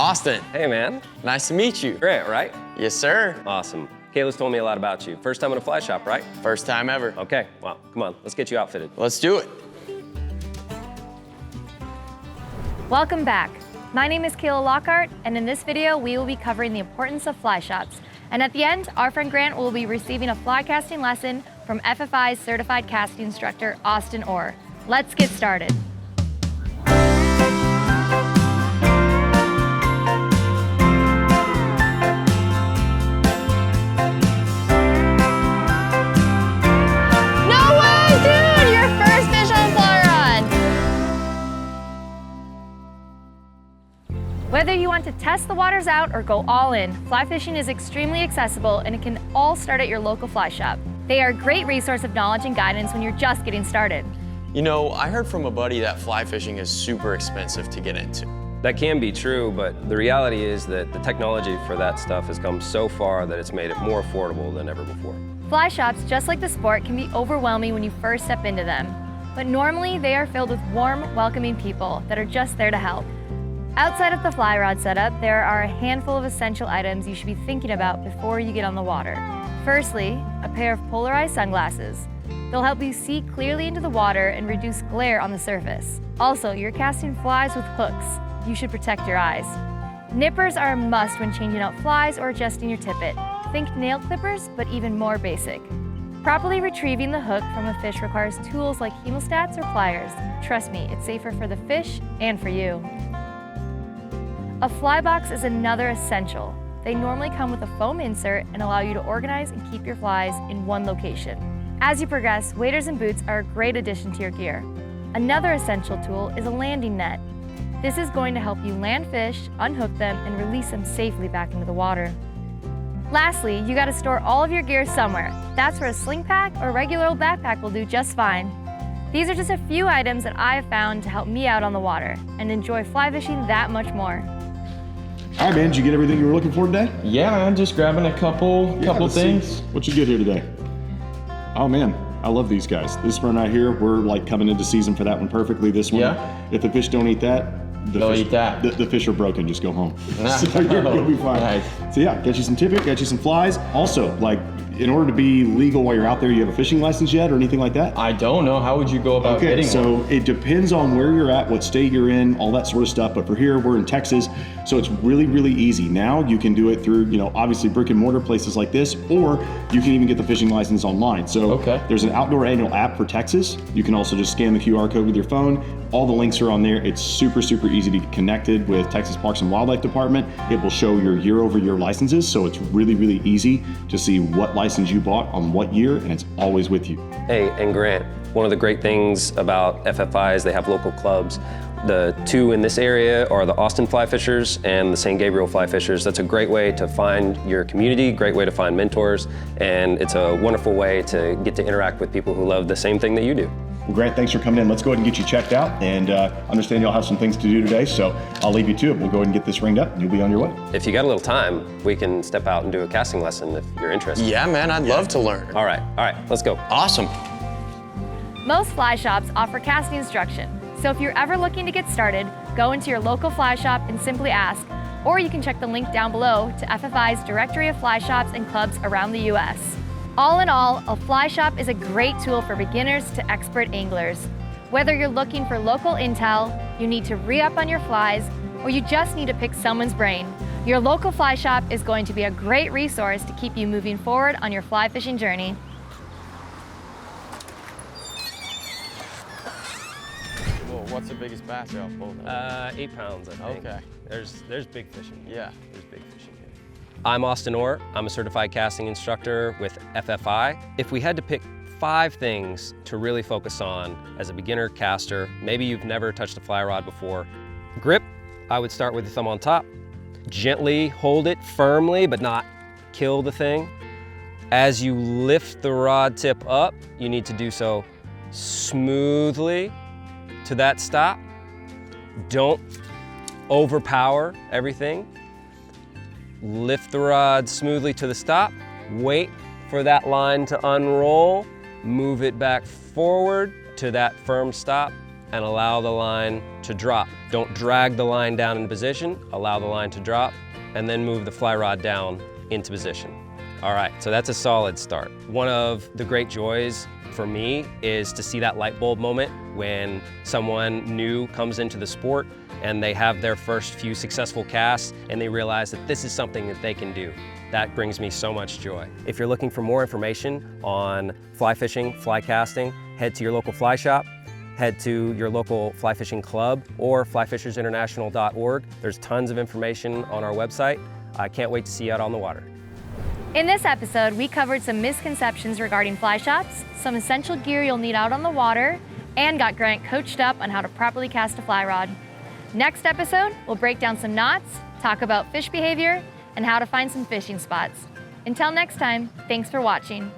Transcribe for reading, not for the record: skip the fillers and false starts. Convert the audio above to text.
Austin. Hey, man. Nice to meet you. Grant, right? Yes, sir. Awesome. Kayla's told me a lot about you. First time in a fly shop, right? First time ever. Okay, well, come on. Let's get you outfitted. Let's do it. Welcome back. My name is Kayla Lockhart, and in this video, we will be covering the importance of fly shops. And at the end, our friend Grant will be receiving a fly casting lesson from FFI's certified casting instructor, Austin Orr. Let's get started. Whether you want to test the waters out or go all in, fly fishing is extremely accessible and it can all start at your local fly shop. They are a great resource of knowledge and guidance when you're just getting started. You know, I heard from a buddy that fly fishing is super expensive to get into. That can be true, but the reality is that the technology for that stuff has come so far that it's made it more affordable than ever before. Fly shops, just like the sport, can be overwhelming when you first step into them. But normally they are filled with warm, welcoming people that are just there to help. Outside of the fly rod setup, there are a handful of essential items you should be thinking about before you get on the water. Firstly, a pair of polarized sunglasses. They'll help you see clearly into the water and reduce glare on the surface. Also, you're casting flies with hooks. You should protect your eyes. Nippers are a must when changing out flies or adjusting your tippet. Think nail clippers, but even more basic. Properly retrieving the hook from a fish requires tools like hemostats or pliers. Trust me, it's safer for the fish and for you. A fly box is another essential. They normally come with a foam insert and allow you to organize and keep your flies in one location. As you progress, waders and boots are a great addition to your gear. Another essential tool is a landing net. This is going to help you land fish, unhook them, and release them safely back into the water. Lastly, you gotta store all of your gear somewhere. That's where a sling pack or regular old backpack will do just fine. These are just a few items that I have found to help me out on the water and enjoy fly fishing that much more. All right, man, did you get everything you were looking for today? Yeah, man, just grabbing a couple things. What you get here today? Oh man, I love these guys. This one right here, we're like coming into season for that one perfectly. This one, Yeah. If the fish don't eat that, the fish are broken, just go home. So you'll be fine. Nice. So yeah, get you some tippet, get you some flies. Also, like, in order to be legal while you're out there, you have a fishing license yet or anything like that? I don't know. How would you go about getting so one? it depends on where you're at, what state you're in, all that sort of stuff. But for here, we're in Texas, so it's really, really easy. Now you can do it through, obviously brick and mortar places like this, or you can even get the fishing license online. So There's an outdoor annual app for Texas. You can also just scan the QR code with your phone. All the links are on there. It's super, super easy to get connected with Texas Parks and Wildlife Department. It will show your year-over-year licenses, so it's really, really easy to see what license you bought on what year, and it's always with you. Hey, and Grant, one of the great things about FFI is they have local clubs. The two in this area are the Austin Fly Fishers and the St. Gabriel Fly Fishers. That's a great way to find your community, great way to find mentors, and it's a wonderful way to get to interact with people who love the same thing that you do. Well, Grant, thanks for coming in. Let's go ahead and get you checked out, and understand you'll have some things to do today, so I'll leave you to it. We'll go ahead and get this ringed up, and you'll be on your way. If you got a little time, we can step out and do a casting lesson if you're interested. Yeah, man, I'd love to learn. All right, let's go. Awesome. Most fly shops offer casting instruction. So if you're ever looking to get started, go into your local fly shop and simply ask, or you can check the link down below to FFI's directory of fly shops and clubs around the US. All in all, a fly shop is a great tool for beginners to expert anglers. Whether you're looking for local intel, you need to re-up on your flies, or you just need to pick someone's brain, your local fly shop is going to be a great resource to keep you moving forward on your fly fishing journey. What's the biggest bass you're pulled? 8 pounds, I think. Okay. There's big fishing. Yeah. There's big fishing here. I'm Austin Orr. I'm a certified casting instructor with FFI. If we had to pick 5 things to really focus on as a beginner caster, maybe you've never touched a fly rod before. Grip, I would start with the thumb on top. Gently hold it firmly, but not kill the thing. As you lift the rod tip up, you need to do so smoothly to that stop. Don't overpower everything. Lift the rod smoothly to the stop. Wait for that line to unroll. Move it back forward to that firm stop. and allow the line to drop. Don't drag the line down into position, allow the line to drop, and then move the fly rod down into position. All right, so that's a solid start. One of the great joys for me is to see that light bulb moment when someone new comes into the sport and they have their first few successful casts and they realize that this is something that they can do. That brings me so much joy. If you're looking for more information on fly fishing, fly casting, head to your local fly shop, head to your local fly fishing club or flyfishersinternational.org. There's tons of information on our website. I can't wait to see you out on the water. In this episode, we covered some misconceptions regarding fly shops, some essential gear you'll need out on the water, and got Grant coached up on how to properly cast a fly rod. Next episode, we'll break down some knots, talk about fish behavior, and how to find some fishing spots. Until next time, thanks for watching.